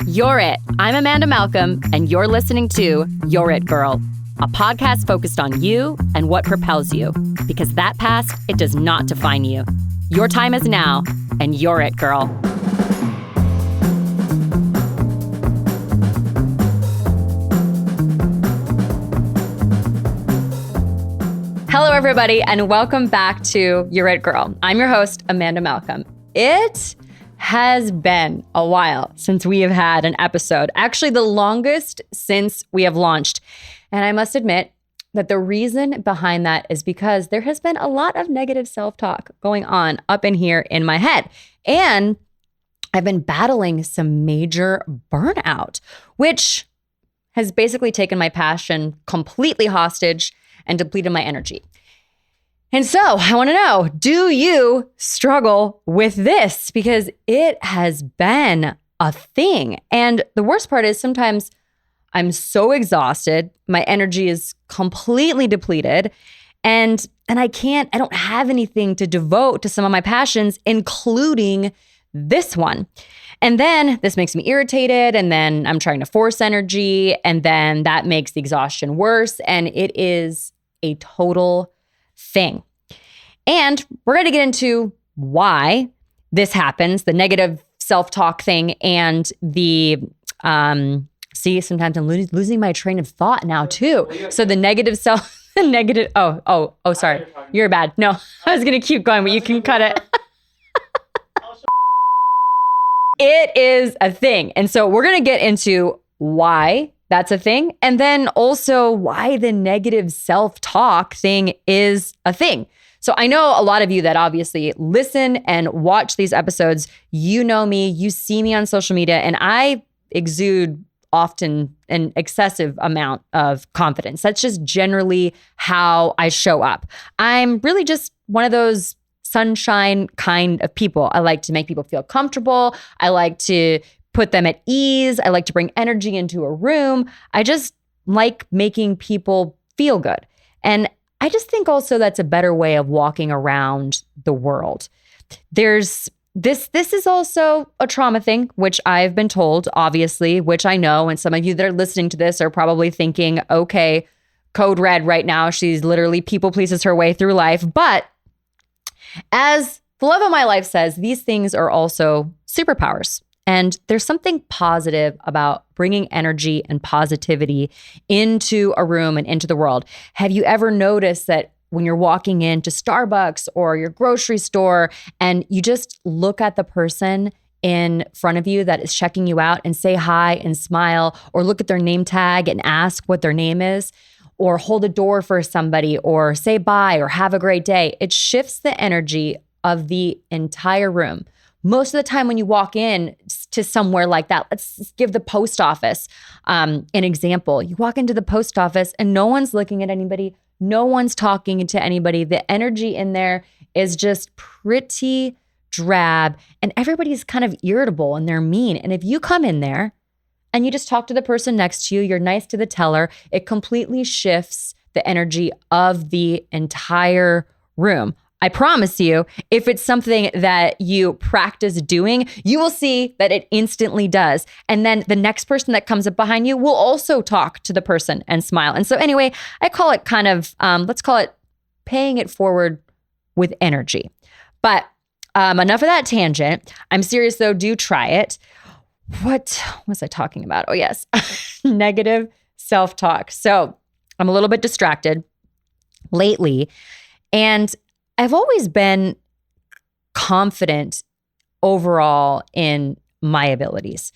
You're It. I'm Amanda Malcolm, and you're listening to You're It, Girl, a podcast focused on you and what propels you, because that past, it does not define you. Your time is now, and you're it, girl. Hello, everybody, and welcome back to You're It, Girl. I'm your host, Amanda Malcolm. It has been a while since we have had an episode, actually the longest since we have launched. And I must admit that the reason behind that is because there has been a lot of negative self-talk going on up in here in my head. And I've been battling some major burnout, which has basically taken my passion completely hostage and depleted my energy. And so I want to know, do you struggle with this? Because it has been a thing. And the worst part is sometimes I'm so exhausted, my energy is completely depleted, and I don't have anything to devote to some of my passions, including this one. And then this makes me irritated, and then I'm trying to force energy, and then that makes the exhaustion worse, and it is a total thing. And we're going to get into why this happens, the negative self-talk thing, and the, sometimes I'm losing my train of thought now too. So the negative sorry, you're bad. No, I was going to keep going, but you can cut it. It is a thing. And so we're going to get into why that's a thing, and then also why the negative self-talk thing is a thing. So I know a lot of you that obviously listen and watch these episodes, you know me, you see me on social media, and I exude often an excessive amount of confidence. That's just generally how I show up. I'm really just one of those sunshine kind of people. I like to make people feel comfortable. I like to put them at ease. I like to bring energy into a room. I just like making people feel good. And I just think also that's a better way of walking around the world. There's this is also a trauma thing, which I've been told, obviously, which I know. And some of you that are listening to this are probably thinking, okay, code red right now. She's literally people pleases her way through life. But as the love of my life says, these things are also superpowers. And there's something positive about bringing energy and positivity into a room and into the world. Have you ever noticed that when you're walking into Starbucks or your grocery store and you just look at the person in front of you that is checking you out and say hi and smile, or look at their name tag and ask what their name is, or hold a door for somebody, or say bye or have a great day? It shifts the energy of the entire room. Most of the time when you walk in to somewhere like that, let's give the post office an example. You walk into the post office and no one's looking at anybody. No one's talking to anybody. The energy in there is just pretty drab, and everybody's kind of irritable and they're mean. And if you come in there and you just talk to the person next to you, you're nice to the teller, it completely shifts the energy of the entire room. I promise you, if it's something that you practice doing, you will see that it instantly does. And then the next person that comes up behind you will also talk to the person and smile. And so anyway, I call it kind of, let's call it paying it forward with energy. But enough of that tangent. I'm serious though, do try it. What was I talking about? Oh yes, negative self-talk. So I'm a little bit distracted lately, and I've always been confident overall in my abilities.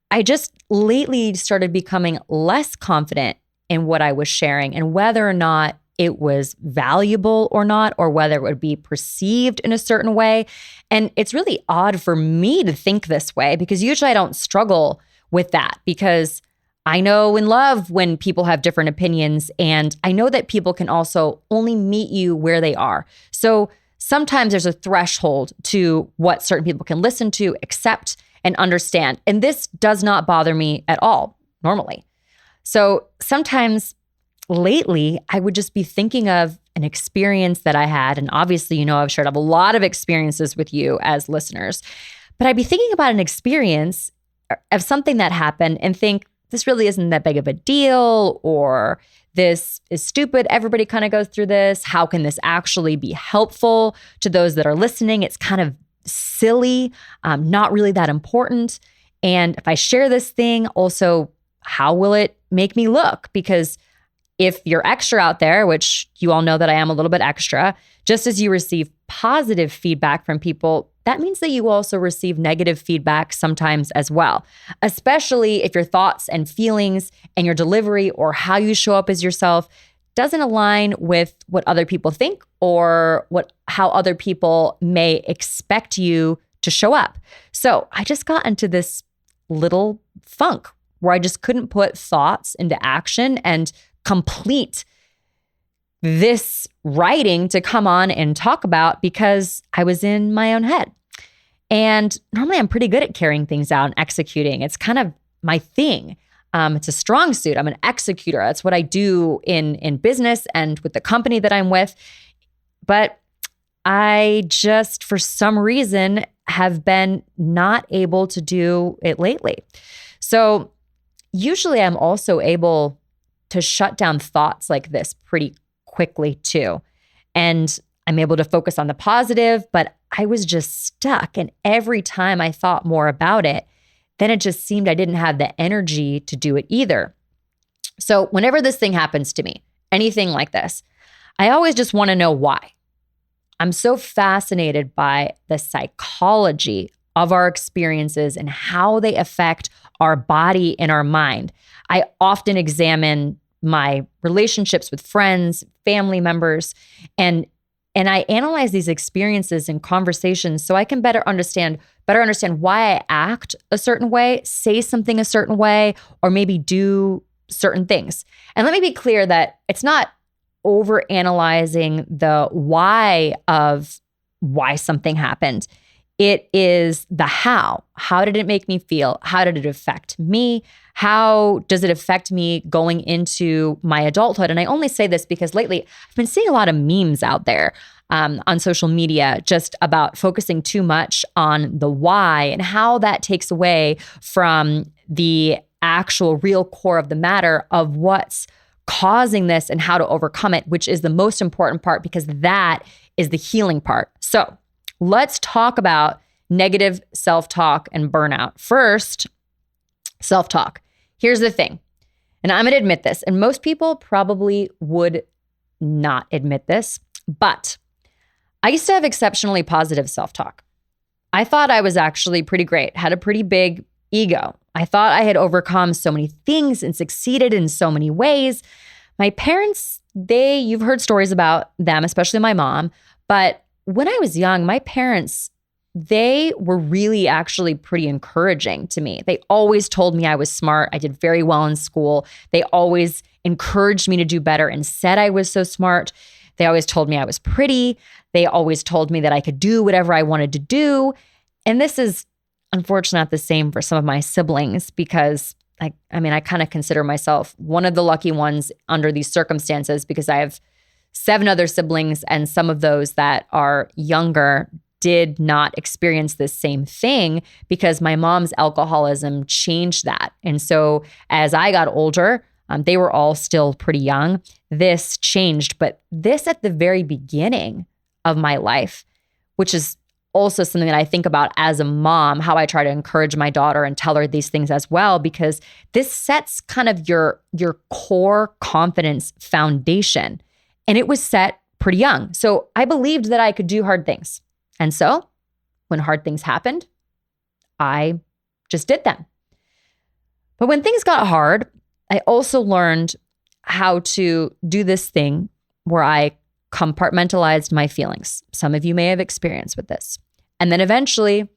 I just lately started becoming less confident in what I was sharing and whether or not it was valuable or not, or whether it would be perceived in a certain way. And it's really odd for me to think this way, because usually I don't struggle with that, because I know in love when people have different opinions, and I know that people can also only meet you where they are. So sometimes there's a threshold to what certain people can listen to, accept, and understand. And this does not bother me at all normally. So sometimes lately, I would just be thinking of an experience that I had. And obviously, you know, I've shared a lot of experiences with you as listeners. But I'd be thinking about an experience of something that happened and think this really isn't that big of a deal, or this is stupid. Everybody kind of goes through this. How can this actually be helpful to those that are listening? It's kind of silly, not really that important. And if I share this thing, also, how will it make me look? Because if you're extra out there, which you all know that I am a little bit extra, just as you receive positive feedback from people, that means that you also receive negative feedback sometimes as well, especially if your thoughts and feelings and your delivery or how you show up as yourself doesn't align with what other people think or how other people may expect you to show up. So I just got into this little funk where I just couldn't put thoughts into action and complete this writing to come on and talk about because I was in my own head. And normally I'm pretty good at carrying things out and executing. It's kind of my thing. It's a strong suit. I'm an executor. That's what I do in business and with the company that I'm with. But I just, for some reason, have been not able to do it lately. So usually I'm also able to shut down thoughts like this pretty quickly too. And I'm able to focus on the positive, but I was just stuck. And every time I thought more about it, then it just seemed I didn't have the energy to do it either. So whenever this thing happens to me, anything like this, I always just want to know why. I'm so fascinated by the psychology of our experiences and how they affect our body and our mind. I often examine my relationships with friends, family members, and I analyze these experiences and conversations so I can better understand why I act a certain way, say something a certain way, or maybe do certain things. And let me be clear that it's not overanalyzing the why of why something happened. It is the how. How did it make me feel? How did it affect me? How does it affect me going into my adulthood? And I only say this because lately I've been seeing a lot of memes out there on social media just about focusing too much on the why and how that takes away from the actual real core of the matter of what's causing this and how to overcome it, which is the most important part because that is the healing part. So let's talk about negative self-talk and burnout. First, self-talk. Here's the thing, and I'm going to admit this, and most people probably would not admit this, but I used to have exceptionally positive self-talk. I thought I was actually pretty great, had a pretty big ego. I thought I had overcome so many things and succeeded in so many ways. My parents, you've heard stories about them, especially my mom, but when I was young, my parents, they were really actually pretty encouraging to me. They always told me I was smart. I did very well in school. They always encouraged me to do better and said I was so smart. They always told me I was pretty. They always told me that I could do whatever I wanted to do. And this is unfortunately not the same for some of my siblings because I kind of consider myself one of the lucky ones under these circumstances because I have 7 other siblings, and some of those that are younger did not experience this same thing because my mom's alcoholism changed that. And so as I got older, they were all still pretty young. This changed, but this at the very beginning of my life, which is also something that I think about as a mom, how I try to encourage my daughter and tell her these things as well, because this sets kind of your core confidence foundation. And it was set pretty young. So I believed that I could do hard things. And so when hard things happened, I just did them. But when things got hard, I also learned how to do this thing where I compartmentalized my feelings. Some of you may have experience with this. And then eventually,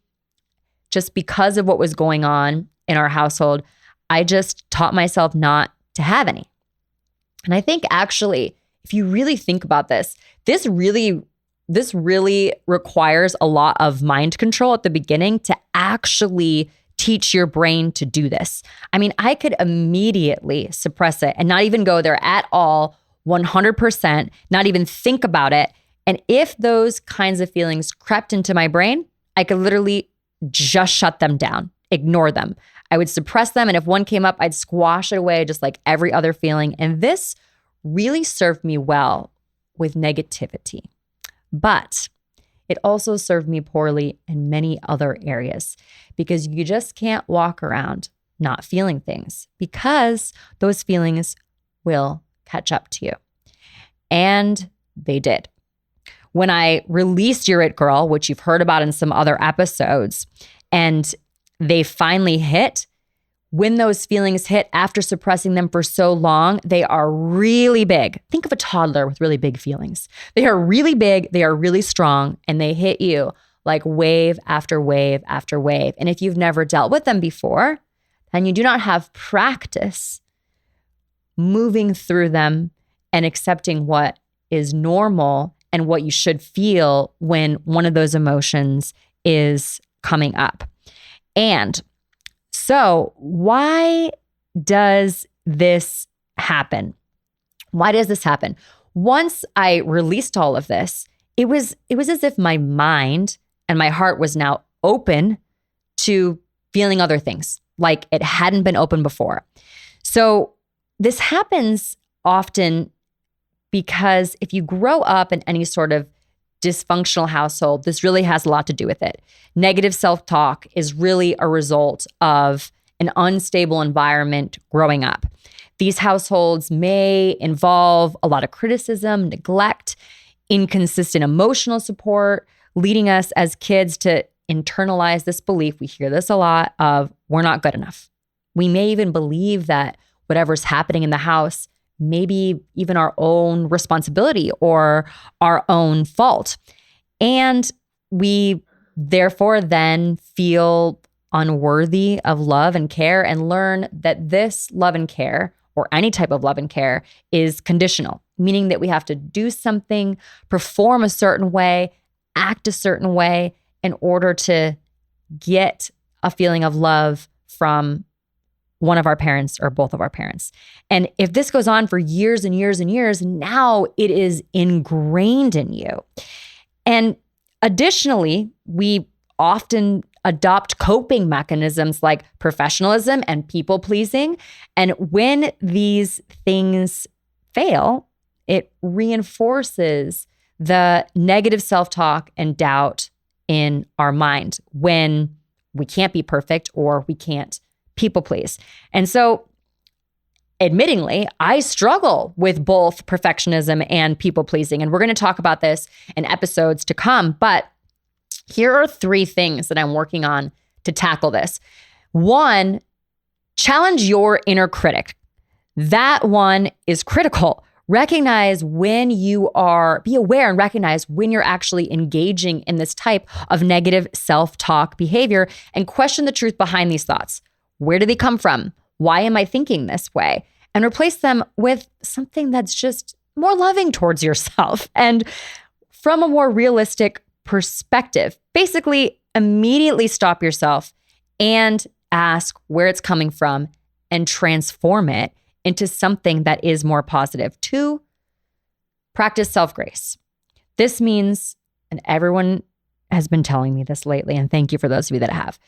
just because of what was going on in our household, I just taught myself not to have any. And I think actually, if you really think about this really requires a lot of mind control at the beginning to actually teach your brain to do this. I mean, I could immediately suppress it and not even go there at all, 100%, not even think about it. And if those kinds of feelings crept into my brain, I could literally just shut them down. ignore them. I would suppress them. And if one came up, I'd squash it away just like every other feeling. And this really served me well with negativity. But it also served me poorly in many other areas because you just can't walk around not feeling things because those feelings will catch up to you. And they did. When I released You're It Girl, which you've heard about in some other episodes, and they finally hit, when those feelings hit after suppressing them for so long, they are really big. Think of a toddler with really big feelings. They are really big, they are really strong, and they hit you like wave after wave after wave. And if you've never dealt with them before, then you do not have practice moving through them and accepting what is normal and what you should feel when one of those emotions is coming up. And so why does this happen? Why does this happen? Once I released all of this, it was as if my mind and my heart was now open to feeling other things, like it hadn't been open before. So this happens often because if you grow up in any sort of dysfunctional household, this really has a lot to do with it. Negative self-talk is really a result of an unstable environment growing up. These households may involve a lot of criticism, neglect, inconsistent emotional support, leading us as kids to internalize this belief. We hear this a lot of we're not good enough. We may even believe that whatever's happening in the house maybe even our own responsibility or our own fault. And we therefore then feel unworthy of love and care and learn that this love and care, or any type of love and care, is conditional, meaning that we have to do something, perform a certain way, act a certain way in order to get a feeling of love from one of our parents or both of our parents. And if this goes on for years and years and years, now it is ingrained in you. And additionally, we often adopt coping mechanisms like professionalism and people pleasing. And when these things fail, it reinforces the negative self-talk and doubt in our mind when we can't be perfect or we can't people please. And so admittingly, I struggle with both perfectionism and people pleasing. And we're going to talk about this in episodes to come. But here are 3 things that I'm working on to tackle this. 1, challenge your inner critic. That one is critical. Recognize when you are, be aware and recognize when you're actually engaging in this type of negative self-talk behavior and question the truth behind these thoughts. Where do they come from? Why am I thinking this way? And replace them with something that's just more loving towards yourself and from a more realistic perspective. Basically, immediately stop yourself and ask where it's coming from and transform it into something that is more positive. 2, practice self-grace. This means, and everyone has been telling me this lately, and thank you for those of you that have,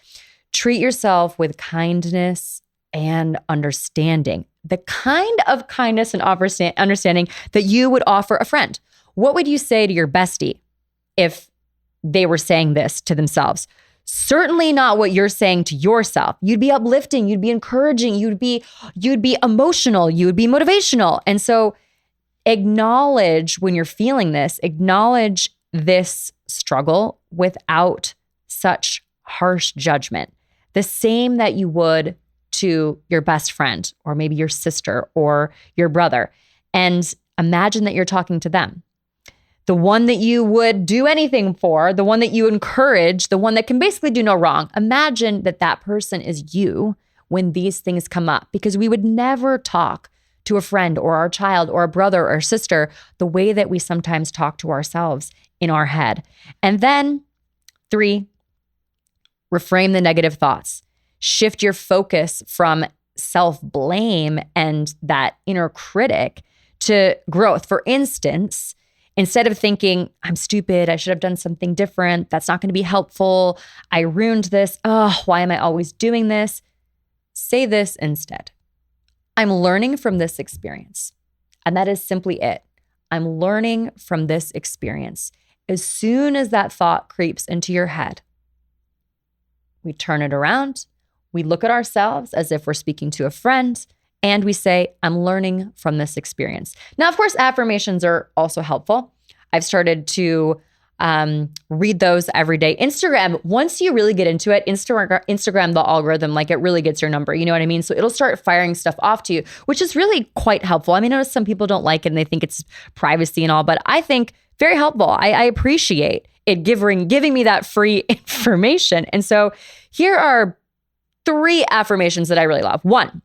treat yourself with kindness and understanding. The kind of kindness and understanding that you would offer a friend. What would you say to your bestie if they were saying this to themselves? Certainly not what you're saying to yourself. You'd be uplifting, you'd be encouraging, you'd be emotional, you would be motivational. And so acknowledge when you're feeling this, acknowledge this struggle without such harsh judgment. The same that you would to your best friend or maybe your sister or your brother. And imagine that you're talking to them. The one that you would do anything for, the one that you encourage, the one that can basically do no wrong. Imagine that that person is you when these things come up, because we would never talk to a friend or our child or a brother or sister the way that we sometimes talk to ourselves in our head. And then 3, reframe the negative thoughts. Shift your focus from self-blame and that inner critic to growth. For instance, Instead of thinking, I'm stupid, I should have done something different, that's not going to be helpful, I ruined this, oh, why am I always doing this? Say this instead. I'm learning from this experience. And that is simply it. I'm learning from this experience. As soon as that thought creeps into your head, we turn it around, we look at ourselves as if we're speaking to a friend, and we say, I'm learning from this experience. Now, of course, affirmations are also helpful. I've started to read those every day. Instagram, once you really get into it, Instagram, the algorithm, like it really gets your number. You know what I mean? So it'll start firing stuff off to you, which is really quite helpful. I mean, I know some people don't like it and they think it's privacy and all, but I think very helpful. I appreciate it giving me that free information. And so here are 3 affirmations that I really love. 1,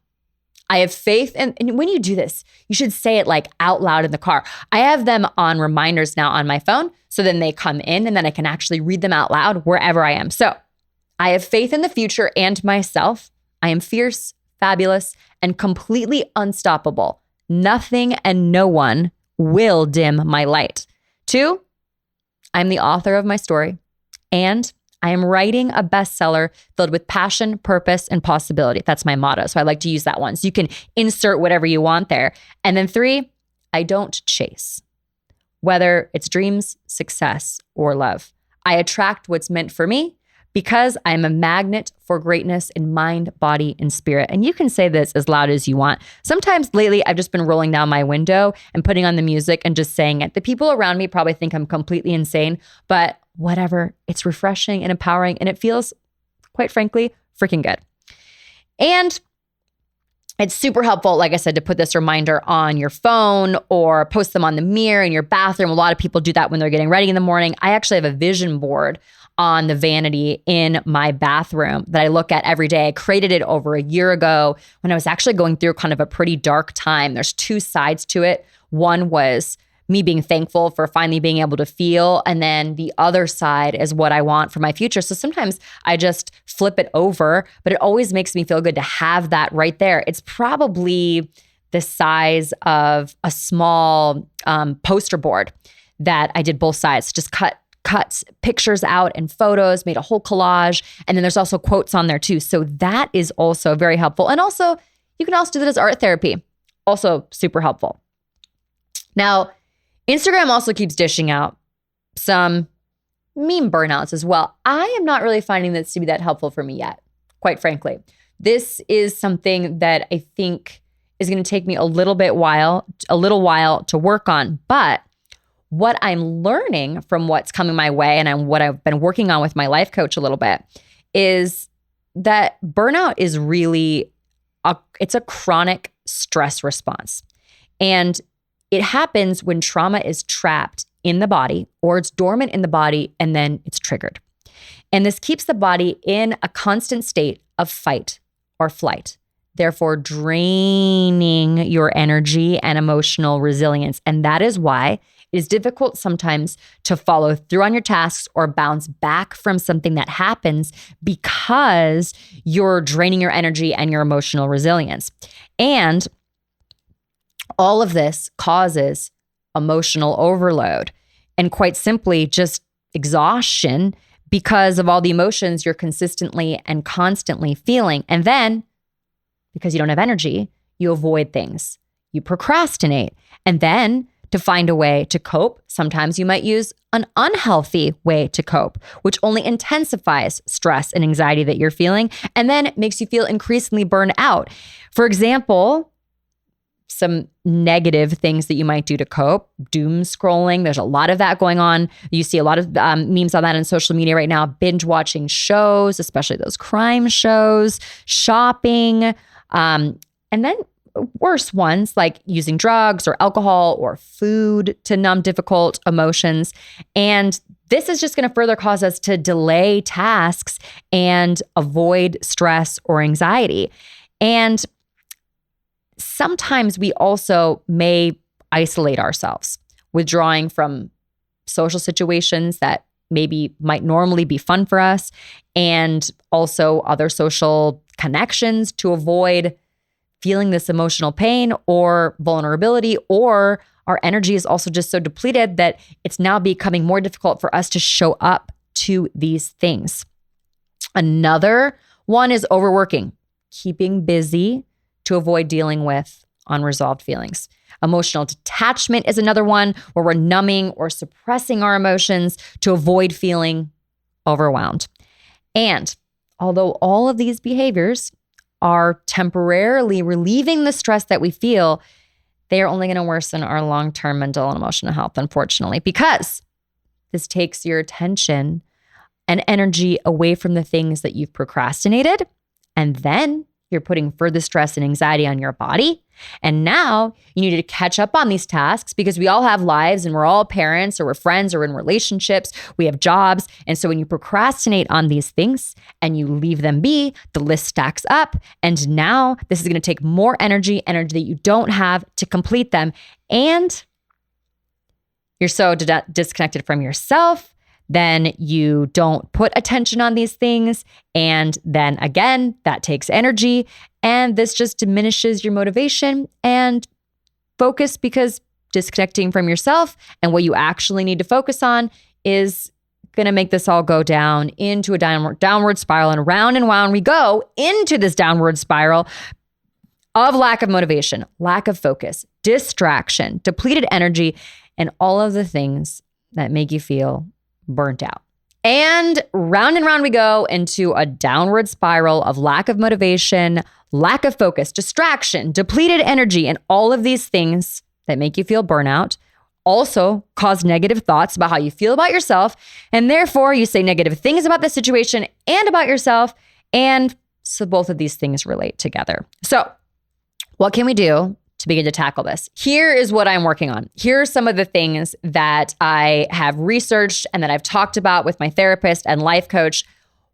I have faith. And when you do this, you should say it like out loud in the car. I have them on reminders now on my phone. So then they come in and then I can actually read them out loud wherever I am. So I have faith in the future and myself. I am fierce, fabulous, and completely unstoppable. Nothing and no one will dim my light. 2, I'm the author of my story. And I am writing a bestseller filled with passion, purpose, and possibility. That's my motto. So I like to use that one. So you can insert whatever you want there. And then 3, I don't chase. Whether it's dreams, success, or love. I attract what's meant for me because I'm a magnet for greatness in mind, body, and spirit. And you can say this as loud as you want. Sometimes lately, I've just been rolling down my window and putting on the music and just saying it. The people around me probably think I'm completely insane, but whatever, it's refreshing and empowering, and it feels, quite frankly, freaking good. And it's super helpful, like I said, to put this reminder on your phone or post them on the mirror in your bathroom. A lot of people do that when they're getting ready in the morning. I actually have a vision board on the vanity in my bathroom that I look at every day. I created it over a year ago when I was actually going through kind of a pretty dark time. There's 2 sides to it. One was me being thankful for finally being able to feel. And then the other side is what I want for my future. So sometimes I just flip it over, but it always makes me feel good to have that right there. It's probably the size of a small poster board that I did both sides. Just cut pictures out and photos, made a whole collage. And then there's also quotes on there too. So that is also very helpful. And also, you can also do that as art therapy. Also super helpful. Now, Instagram also keeps dishing out some meme burnouts as well. I am not really finding this to be that helpful for me yet, quite frankly. This is something that I think is going to take me a little while to work on. But what I'm learning from what's coming my way and what I've been working on with my life coach a little bit is that burnout is really it's a chronic stress response. And it happens when trauma is trapped in the body or it's dormant in the body and then it's triggered. And this keeps the body in a constant state of fight or flight, therefore draining your energy and emotional resilience. And that is why it is difficult sometimes to follow through on your tasks or bounce back from something that happens because you're draining your energy and your emotional resilience. And all of this causes emotional overload and quite simply just exhaustion because of all the emotions you're consistently and constantly feeling. And then because you don't have energy, you avoid things, you procrastinate. And then to find a way to cope, sometimes you might use an unhealthy way to cope, which only intensifies stress and anxiety that you're feeling and then makes you feel increasingly burned out. For example, some negative things that you might do to cope, doom scrolling. There's a lot of that going on. You see a lot of memes on that on social media right now, binge watching shows, especially those crime shows, shopping, and then worse ones like using drugs or alcohol or food to numb difficult emotions. And this is just going to further cause us to delay tasks and avoid stress or anxiety. And sometimes we also may isolate ourselves, withdrawing from social situations that maybe might normally be fun for us, and also other social connections to avoid feeling this emotional pain or vulnerability or our energy is also just so depleted that it's now becoming more difficult for us to show up to these things. Another one is overworking, keeping busy to avoid dealing with unresolved feelings. Emotional detachment is another one where we're numbing or suppressing our emotions to avoid feeling overwhelmed. And although all of these behaviors are temporarily relieving the stress that we feel, they are only going to worsen our long-term mental and emotional health, unfortunately, because this takes your attention and energy away from the things that you've procrastinated. And then you're putting further stress and anxiety on your body. And now you need to catch up on these tasks because we all have lives and we're all parents or we're friends or in relationships. We have jobs. And so when you procrastinate on these things and you leave them be, the list stacks up. And now this is going to take more energy that you don't have to complete them. And you're so disconnected from yourself. Then you don't put attention on these things. And then again, that takes energy. And this just diminishes your motivation and focus because disconnecting from yourself and what you actually need to focus on is going to make this all go down into a downward spiral. And round we go into this downward spiral of lack of motivation, lack of focus, distraction, depleted energy, and all of the things that make you feel burnt out. And round we go into a downward spiral of lack of motivation, lack of focus, distraction, depleted energy, and all of these things that make you feel burnout also cause negative thoughts about how you feel about yourself. And therefore, you say negative things about the situation and about yourself. And so both of these things relate together. So what can we do to begin to tackle this? Here is what I'm working on. Here are some of the things that I have researched and that I've talked about with my therapist and life coach.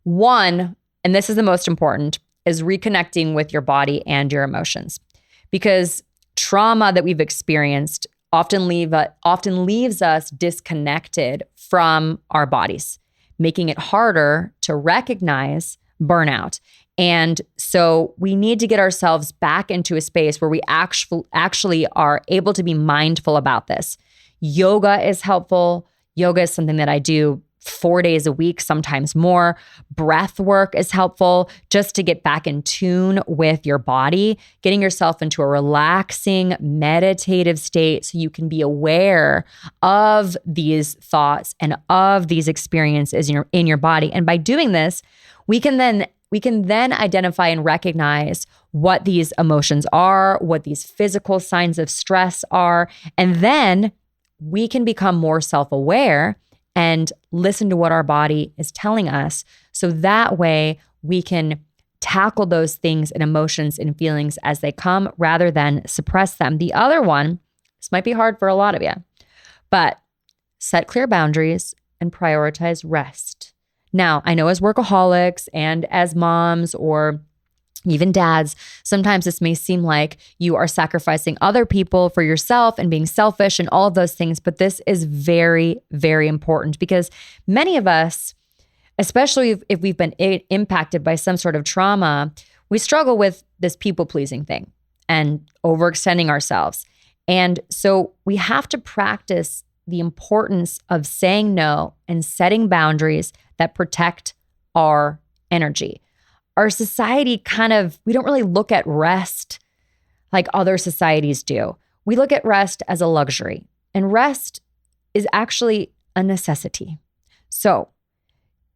One, and this is the most important, is reconnecting with your body and your emotions. Because trauma that we've experienced often leaves us disconnected from our bodies, making it harder to recognize burnout. And so we need to get ourselves back into a space where we actually are able to be mindful about this. Yoga is helpful. Yoga is something that I do 4 days a week, sometimes more. Breath work is helpful just to get back in tune with your body, getting yourself into a relaxing, meditative state so you can be aware of these thoughts and of these experiences in your body. And by doing this, we can then identify and recognize what these emotions are, what these physical signs of stress are, and then we can become more self-aware and listen to what our body is telling us. So that way we can tackle those things and emotions and feelings as they come rather than suppress them. The other one, this might be hard for a lot of you, but set clear boundaries and prioritize rest. Now, I know as workaholics and as moms or even dads, sometimes this may seem like you are sacrificing other people for yourself and being selfish and all of those things, but this is very, very important because many of us, especially if we've been impacted by some sort of trauma, we struggle with this people-pleasing thing and overextending ourselves. And so we have to practice the importance of saying no and setting boundaries that protect our energy. Our society we don't really look at rest like other societies do. We look at rest as a luxury, and rest is actually a necessity. So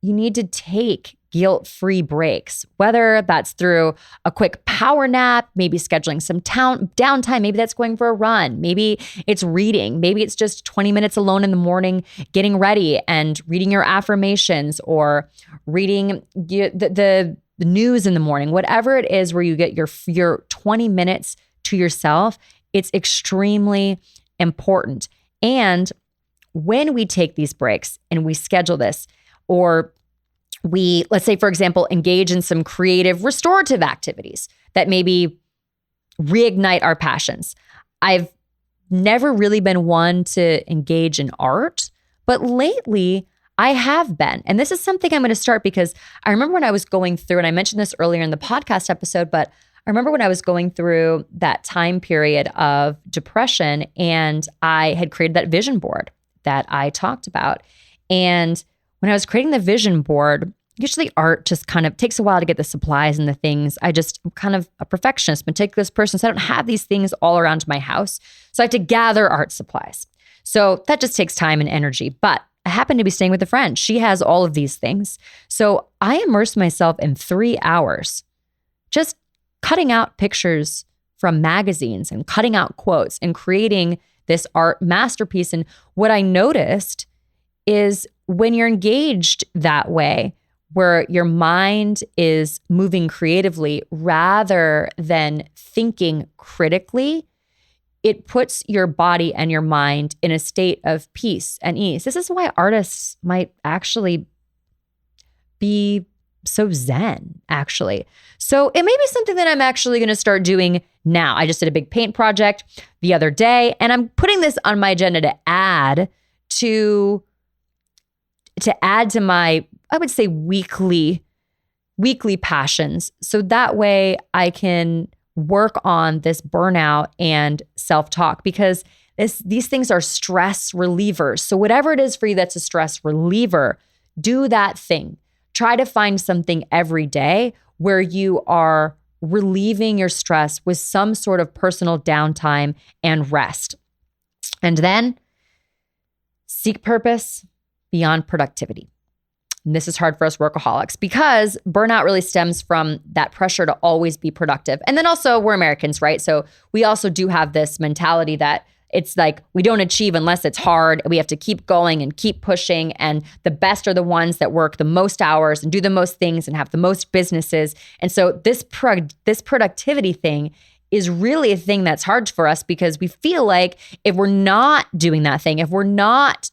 you need to take guilt-free breaks, whether that's through a quick power nap, maybe scheduling some downtime, maybe that's going for a run, maybe it's reading, maybe it's just 20 minutes alone in the morning, getting ready and reading your affirmations or reading the news in the morning, whatever it is where you get your 20 minutes to yourself, it's extremely important. And when we take these breaks and we schedule this, or we, let's say, for example, engage in some creative restorative activities that maybe reignite our passions. I've never really been one to engage in art, but lately I have been. And this is something I'm going to start because I remember when I was going through, and I mentioned this earlier in the podcast episode, but I remember when I was going through that time period of depression and I had created that vision board that I talked about. And when I was creating the vision board, usually art just kind of takes a while to get the supplies and the things. I'm kind of a perfectionist, meticulous person. So I don't have these things all around my house. So I have to gather art supplies. So that just takes time and energy. But I happen to be staying with a friend. She has all of these things. So I immersed myself in 3 hours, just cutting out pictures from magazines and cutting out quotes and creating this art masterpiece. And what I noticed is when you're engaged that way, where your mind is moving creatively rather than thinking critically, it puts your body and your mind in a state of peace and ease. This is why artists might actually be so zen, actually. So it may be something that I'm actually going to start doing now. I just did a big paint project the other day, and I'm putting this on my agenda to add to my, I would say, weekly passions. So that way I can work on this burnout and self-talk, because these things are stress relievers. So whatever it is for you that's a stress reliever, do that thing. Try to find something every day where you are relieving your stress with some sort of personal downtime and rest. And then seek purpose beyond productivity. And this is hard for us workaholics because burnout really stems from that pressure to always be productive. And then also we're Americans, right? So we also do have this mentality that it's like we don't achieve unless it's hard. We have to keep going and keep pushing. And the best are the ones that work the most hours and do the most things and have the most businesses. And so this productivity thing is really a thing that's hard for us because we feel like if we're not doing that thing, if we're not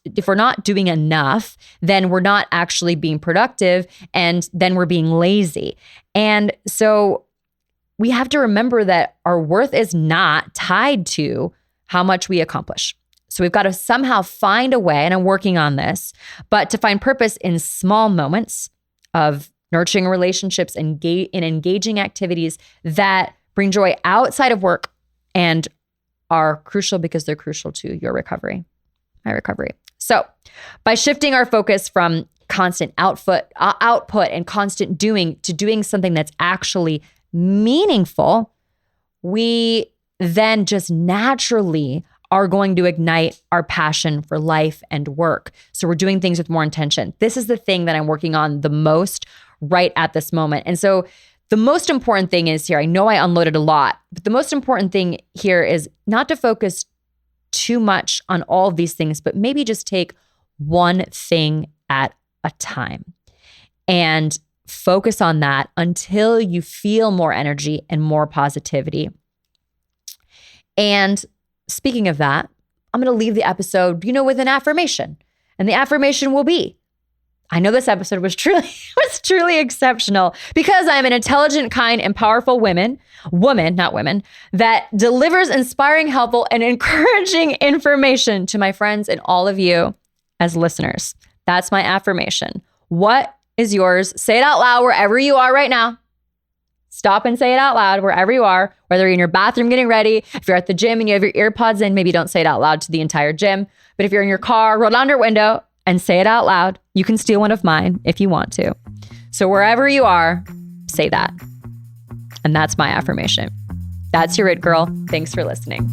doing enough, then we're not actually being productive and then we're being lazy. And so we have to remember that our worth is not tied to how much we accomplish. So we've got to somehow find a way, and I'm working on this, but to find purpose in small moments of nurturing relationships and in engaging activities that bring joy outside of work and are crucial because they're crucial to your recovery, my recovery. So by shifting our focus from constant output and constant doing to doing something that's actually meaningful, we then just naturally are going to ignite our passion for life and work. So we're doing things with more intention. This is the thing that I'm working on the most right at this moment. And so the most important thing is here, I know I unloaded a lot, but the most important thing here is not to focus too much on all of these things, but maybe just take one thing at a time and focus on that until you feel more energy and more positivity. And speaking of that, I'm going to leave the episode, with an affirmation. And the affirmation will be, I know this episode was truly exceptional because I'm an intelligent, kind, and powerful woman, that delivers inspiring, helpful, and encouraging information to my friends and all of you as listeners. That's my affirmation. What is yours? Say it out loud wherever you are right now. Stop and say it out loud wherever you are, whether you're in your bathroom getting ready, if you're at the gym and you have your ear pods in, maybe don't say it out loud to the entire gym. But if you're in your car, roll down your window and say it out loud. You can steal one of mine if you want to. So wherever you are, say that. And that's my affirmation. That's your It Girl. Thanks for listening.